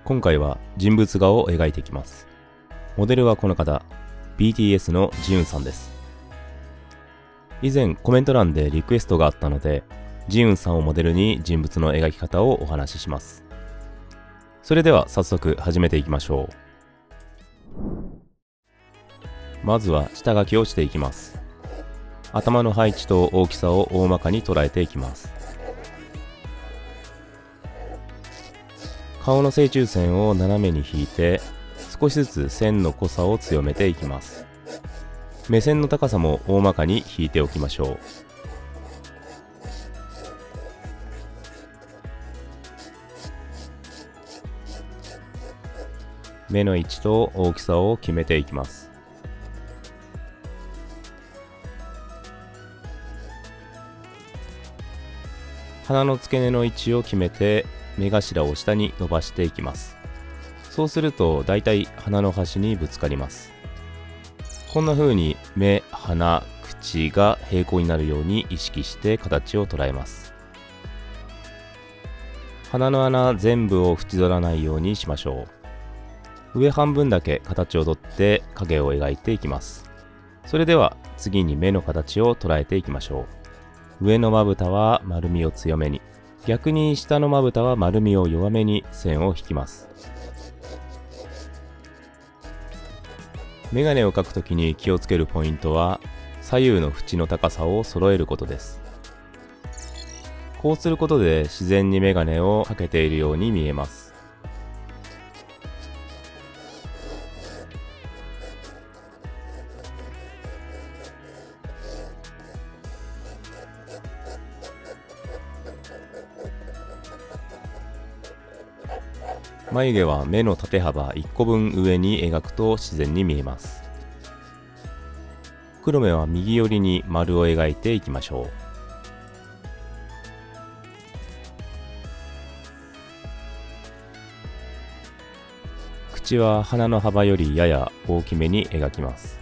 今回は人物画を描いていきます。モデルはこの方、BTS のジウンさんです。以前コメント欄でリクエストがあったので、ジウンさんをモデルに人物の描き方をお話しします。それでは早速始めていきましょう。まずは下書きをしていきます。頭の配置と大きさを大まかに捉えていきます。顔の正中線を斜めに引いて、少しずつ線の濃さを強めていきます。目線の高さも大まかに引いておきましょう。目の位置と大きさを決めていきます。鼻の付け根の位置を決めて目頭を下に伸ばしていきます。そうするとだいたい鼻の端にぶつかります。こんな風に目、鼻、口が平行になるように意識して形を捉えます。鼻の穴全部を縁取らないようにしましょう。上半分だけ形をとって影を描いていきます。それでは次に目の形を捉えていきましょう。上のまぶたは丸みを強めに、逆に下のまぶたは丸みを弱めに線を引きます。メガネを描くときに気をつけるポイントは、左右の縁の高さを揃えることです。こうすることで自然にメガネをかけているように見えます。眉毛は目の縦幅1個分上に描くと自然に見えます。黒目は右寄りに丸を描いていきましょう。口は鼻の幅よりやや大きめに描きます。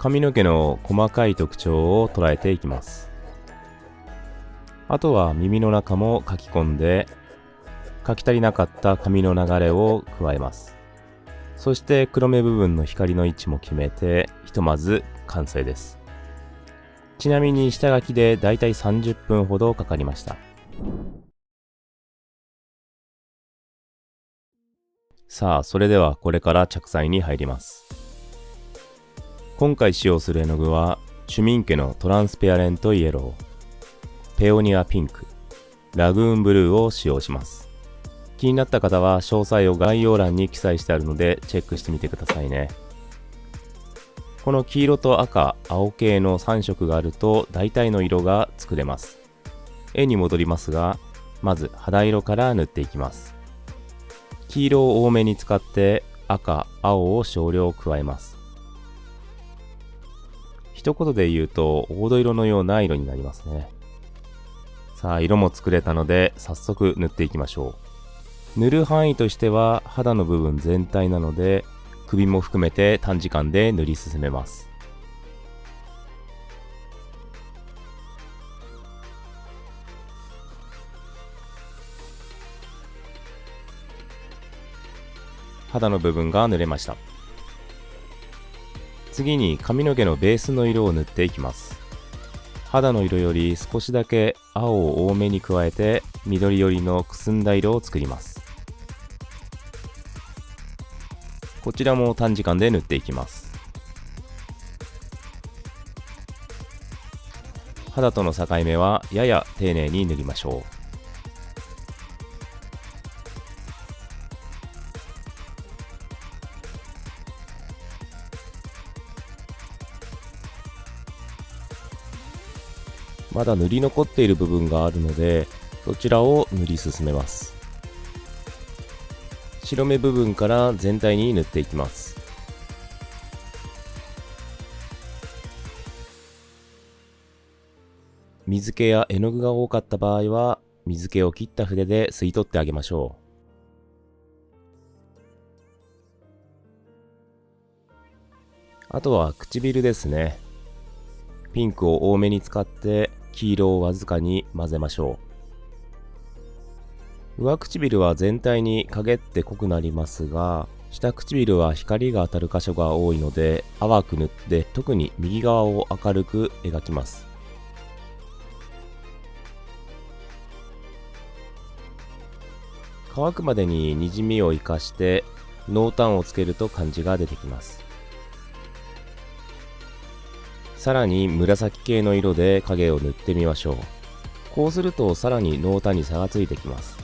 髪の毛の細かい特徴を捉えていきます。あとは耳の中も書き込んで、書き足りなかった髪の流れを加えます。そして黒目部分の光の位置も決めて、ひとまず完成です。ちなみに下書きでだいたい30分ほどかかりました。さあ、それではこれから着彩に入ります。今回使用する絵の具は、シュミンケのトランスペアレントイエロー、ペオニアピンク、ラグーンブルーを使用します。気になった方は詳細を概要欄に記載してあるのでチェックしてみてくださいね。この黄色と赤、青系の3色があると大体の色が作れます。絵に戻りますが、まず肌色から塗っていきます。黄色を多めに使って赤、青を少量加えます。一言で言うと黄土色のような色になりますね。さあ、色も作れたので早速塗っていきましょう。塗る範囲としては肌の部分全体なので、首も含めて短時間で塗り進めます。肌の部分が塗れました。次に髪の毛のベースの色を塗っていきます。肌の色より少しだけ青を多めに加えて緑寄りのくすんだ色を作ります。こちらも短時間で塗っていきます。肌との境目はやや丁寧に塗りましょう。まだ塗り残っている部分があるので、そちらを塗り進めます。白目部分から全体に塗っていきます。水気や絵の具が多かった場合は、水気を切った筆で吸い取ってあげましょう。あとは唇ですね。ピンクを多めに使って黄色をわずかに混ぜましょう。上唇は全体に陰って濃くなりますが、下唇は光が当たる箇所が多いので淡く塗って、特に右側を明るく描きます。乾くまでににじみを生かして濃淡をつけると感じが出てきます。さらに紫系の色で影を塗ってみましょう。こうするとさらに濃淡に差がついてきます。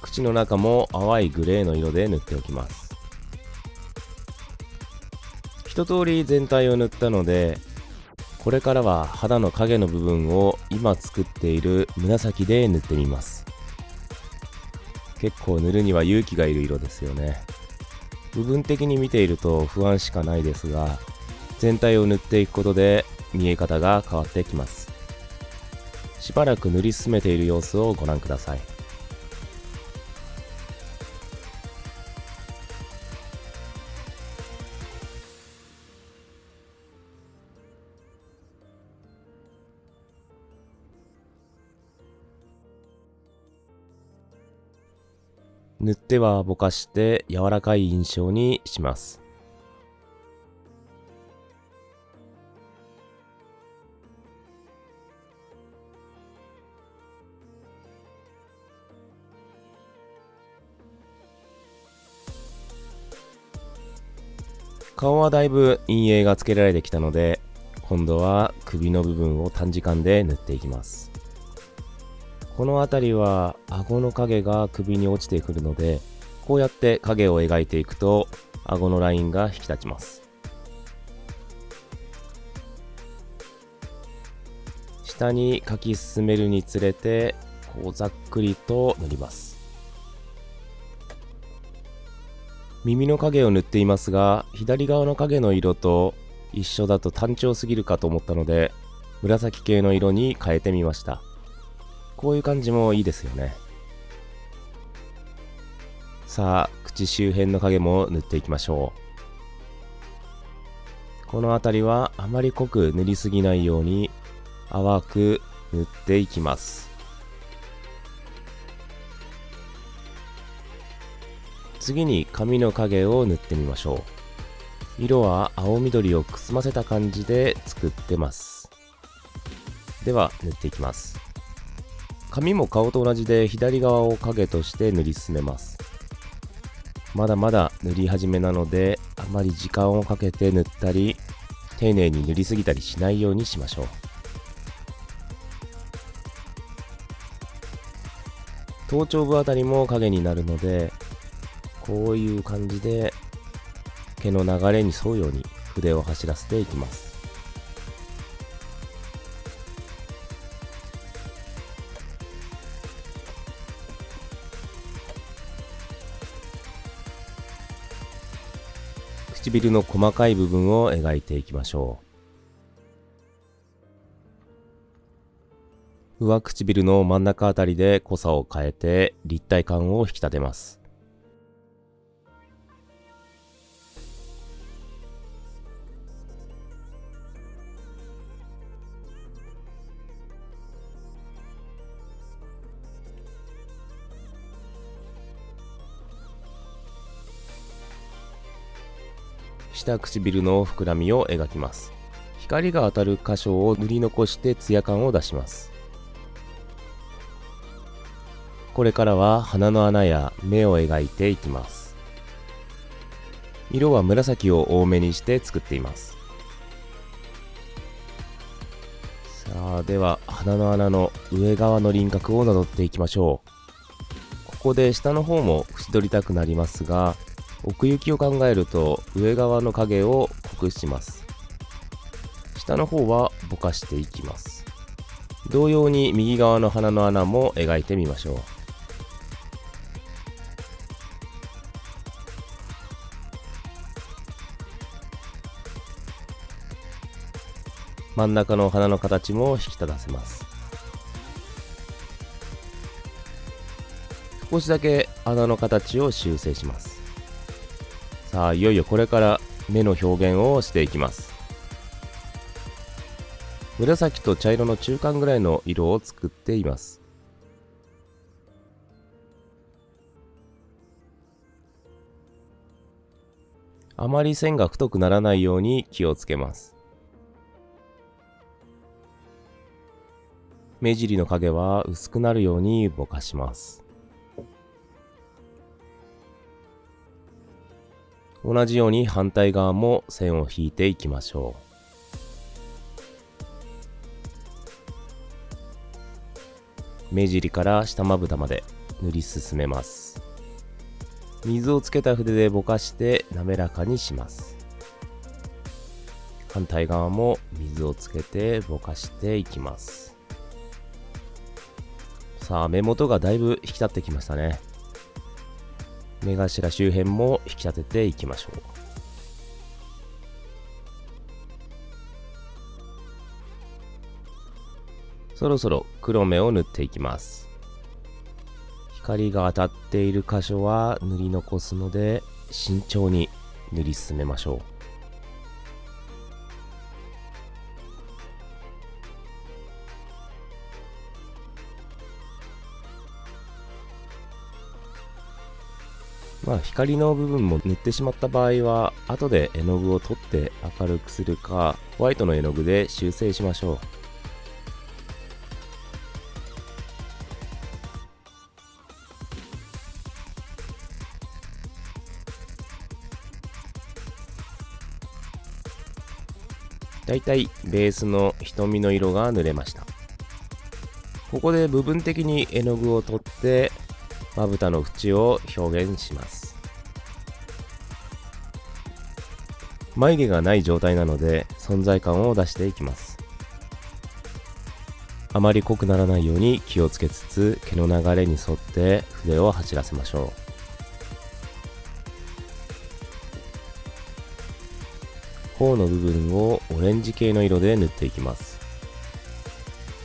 口の中も淡いグレーの色で塗っておきます。一通り全体を塗ったので、これからは肌の影の部分を今作っている紫で塗ってみます。結構塗るには勇気がいる色ですよね。部分的に見ていると不安しかないですが、全体を塗っていくことで見え方が変わってきます。しばらく塗り進めている様子をご覧ください。塗ってはぼかして柔らかい印象にします。顔はだいぶ陰影がつけられてきたので、今度は首の部分を短時間で塗っていきます。この辺りは顎の影が首に落ちてくるので、こうやって影を描いていくと顎のラインが引き立ちます。下に描き進めるにつれてこうざっくりと塗ります。耳の影を塗っていますが、左側の影の色と一緒だと単調すぎるかと思ったので、紫系の色に変えてみました。こういう感じもいいですよね。さあ、口周辺の影も塗っていきましょう。この辺りはあまり濃く塗りすぎないように淡く塗っていきます。次に髪の影を塗ってみましょう。色は青緑をくすませた感じで作ってます。では塗っていきます。髪も顔と同じで左側を影として塗り進めます。まだまだ塗り始めなので、あまり時間をかけて塗ったり丁寧に塗りすぎたりしないようにしましょう。頭頂部あたりも影になるので、こういう感じで毛の流れに沿うように筆を走らせていきます。唇の細かい部分を描いていきましょう。上唇の真ん中あたりで濃さを変えて立体感を引き立てます。下唇の膨らみを描きます。光が当たる箇所を塗り残してツヤ感を出します。これからは鼻の穴や目を描いていきます。色は紫を多めにして作っています。さあ、では鼻の穴の上側の輪郭をなぞっていきましょう。ここで下の方も縁取りたくなりますが、奥行きを考えると上側の影を濃くします。下の方はぼかしていきます。同様に右側の鼻の穴も描いてみましょう。真ん中の鼻の形も引き立たせます。少しだけ穴の形を修正します。さあいよいよこれから目の表現をしていきます。紫と茶色の中間ぐらいの色を作っています。あまり線が太くならないように気をつけます。目尻の影は薄くなるようにぼかします。同じように反対側も線を引いていきましょう。目尻から下まぶたまで塗り進めます。水をつけた筆でぼかして滑らかにします。反対側も水をつけてぼかしていきます。さあ目元がだいぶ引き立ってきましたね。目頭周辺も引き立てていきましょう。そろそろ黒目を塗っていきます。光が当たっている箇所は塗り残すので慎重に塗り進めましょう。光の部分も塗ってしまった場合は後で絵の具を取って明るくするかホワイトの絵の具で修正しましょう。だいたいベースの瞳の色が塗れました。ここで部分的に絵の具を取ってまぶたの縁を表現します。眉毛がない状態なので存在感を出していきます。あまり濃くならないように気をつけつつ毛の流れに沿って筆を走らせましょう。頬の部分をオレンジ系の色で塗っていきます。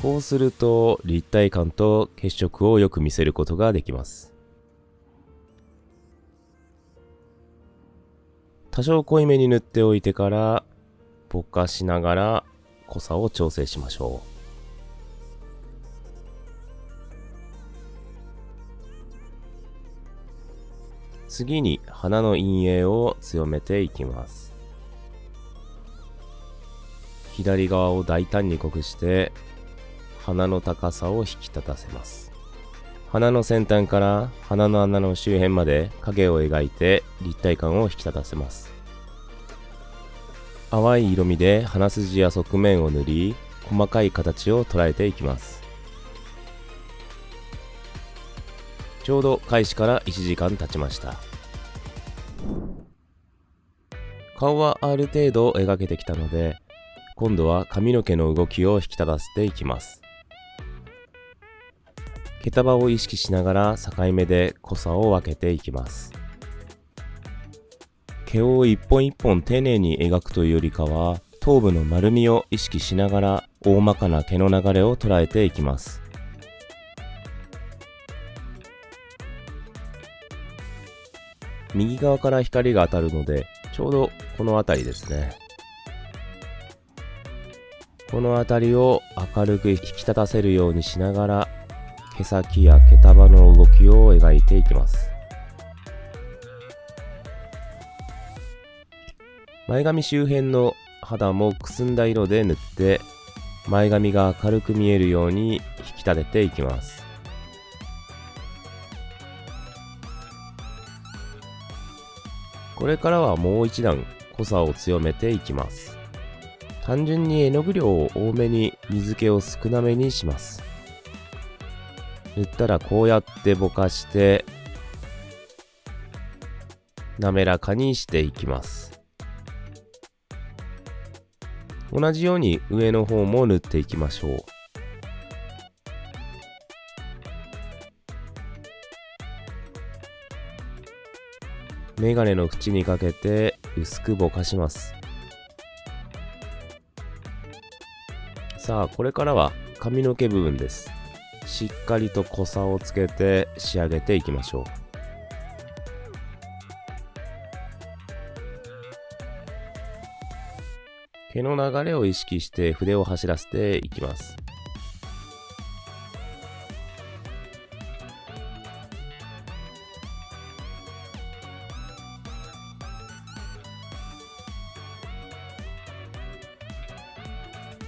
こうすると立体感と血色をよく見せることができます。多少濃いめに塗っておいてからぼかしながら濃さを調整しましょう。次に鼻の陰影を強めていきます。左側を大胆に濃くして鼻の高さを引き立たせます。鼻の先端から鼻の穴の周辺まで影を描いて立体感を引き立たせます。淡い色味で鼻筋や側面を塗り細かい形を捉えていきます。ちょうど開始から1時間経ちました。顔はある程度描けてきたので今度は髪の毛の動きを引き立たせていきます。毛束を意識しながら境目で濃さを分けていきます。毛を一本一本丁寧に描くというよりかは頭部の丸みを意識しながら大まかな毛の流れを捉えていきます。右側から光が当たるのでちょうどこの辺りですね。この辺りを明るく引き立たせるようにしながら毛先や毛束の動きを描いていきます。前髪周辺の肌もくすんだ色で塗って前髪が明るく見えるように引き立てていきます。これからはもう一段濃さを強めていきます。単純に絵の具量を多めに水気を少なめにします。塗ったらこうやってぼかして滑らかにしていきます。同じように上の方も塗っていきましょう。メガネの縁にかけて薄くぼかします。さあこれからは髪の毛部分です。しっかりと濃さをつけて仕上げていきましょう。毛の流れを意識して筆を走らせていきます。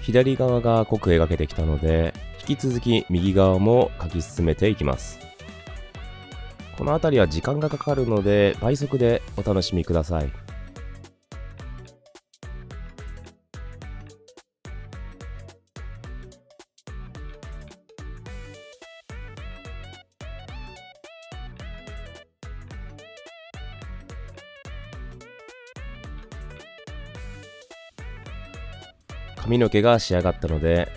左側が濃く描けてきたので、引き続き右側も描き進めていきます。この辺りは時間がかかるので倍速でお楽しみください。髪の毛が仕上がったので、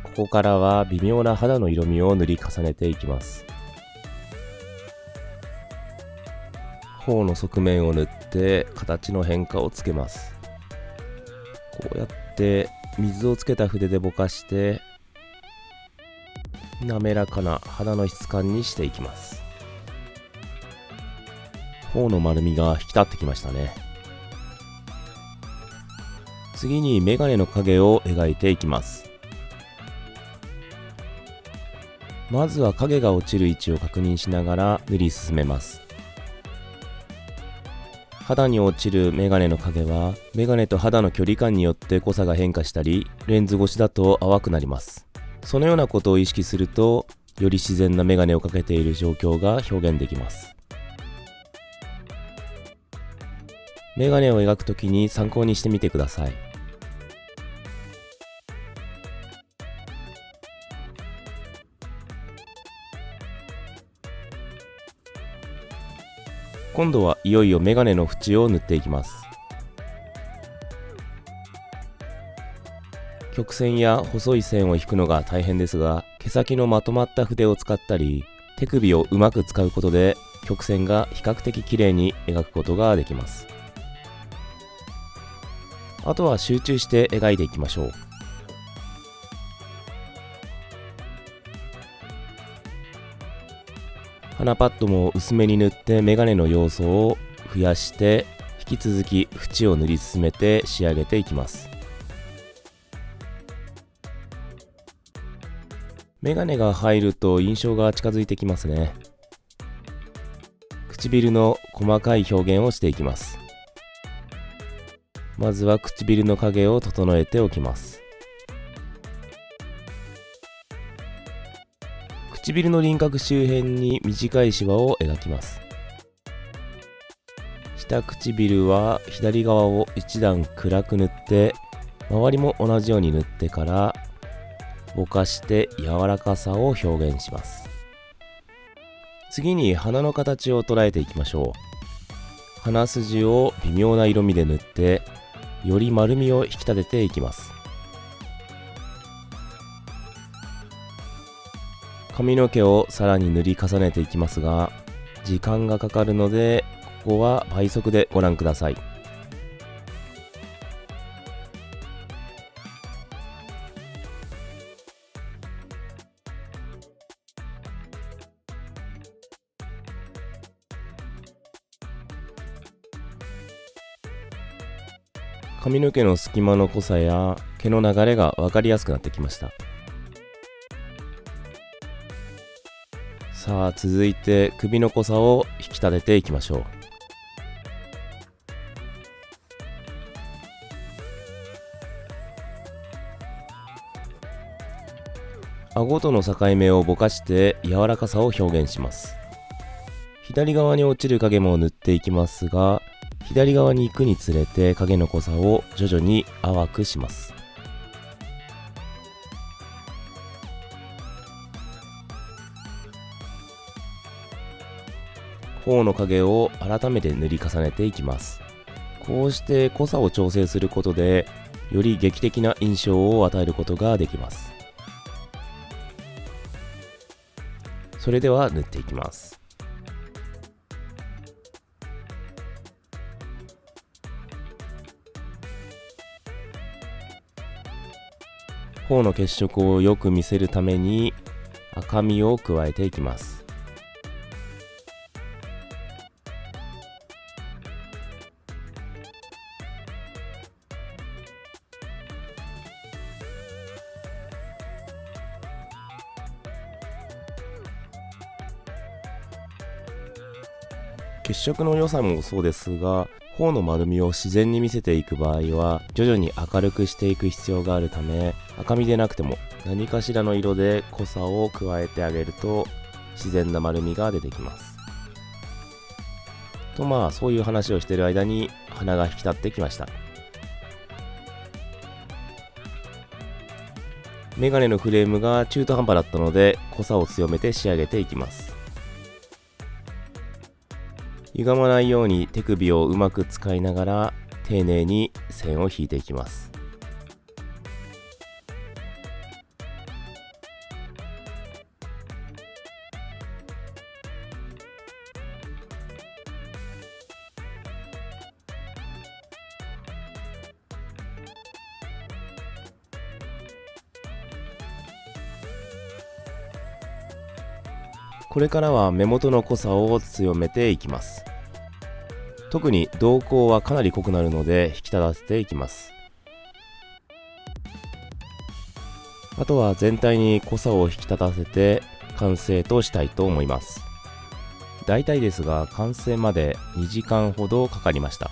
ここからは微妙な肌の色味を塗り重ねていきます。頬の側面を塗って形の変化をつけます。こうやって水をつけた筆でぼかして滑らかな肌の質感にしていきます。頬の丸みが引き立ってきましたね。次にメガネの影を描いていきます。まずは影が落ちる位置を確認しながら塗り進めます。肌に落ちるメガネの影はメガネと肌の距離感によって濃さが変化したり、レンズ越しだと淡くなります。そのようなことを意識すると、より自然なメガネをかけている状況が表現できます。メガネを描くときに参考にしてみてください。今度はいよいよメガネの縁を塗っていきます。曲線や細い線を引くのが大変ですが、毛先のまとまった筆を使ったり、手首をうまく使うことで曲線が比較的綺麗に描くことができます。あとは集中して描いていきましょう。鼻パッドも薄めに塗ってメガネの要素を増やして、引き続き縁を塗り進めて仕上げていきます。メガネが入ると印象が近づいてきますね。唇の細かい表現をしていきます。まずは唇の影を整えておきます。唇の輪郭周辺に短いシワを描きます。下唇は左側を一段暗く塗って、周りも同じように塗ってからぼかして柔らかさを表現します。次に鼻の形を捉えていきましょう。鼻筋を微妙な色味で塗って、より丸みを引き立てていきます。髪の毛をさらに塗り重ねていきますが、時間がかかるので、ここは倍速でご覧ください。髪の毛の隙間の濃さや毛の流れが分かりやすくなってきました。さあ、続いて首の濃さを引き立てていきましょう。顎との境目をぼかして柔らかさを表現します。左側に落ちる影も塗っていきますが、左側に行くにつれて影の濃さを徐々に淡くします。頬の影を改めて塗り重ねていきます。こうして濃さを調整することで、より劇的な印象を与えることができます。それでは塗っていきます。頬の血色をよく見せるために、赤みを加えていきます。血色の良さもそうですが、頬の丸みを自然に見せていく場合は徐々に明るくしていく必要があるため、赤みでなくても何かしらの色で濃さを加えてあげると自然な丸みが出てきます。とそういう話をしている間に鼻が引き立ってきました。メガネのフレームが中途半端だったので濃さを強めて仕上げていきます。歪まないように手首をうまく使いながら丁寧に線を引いていきます。これからは目元の濃さを強めていきます。特に瞳孔はかなり濃くなるので引き立たせていきます。あとは全体に濃さを引き立たせて完成としたいと思います。大体ですが完成まで2時間ほどかかりました。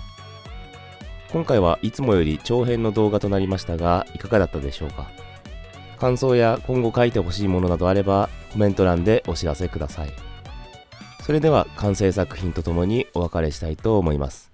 今回はいつもより長編の動画となりましたが、いかがだったでしょうか。感想や今後書いてほしいものなどあればコメント欄でお知らせください。それでは完成作品とともにお別れしたいと思います。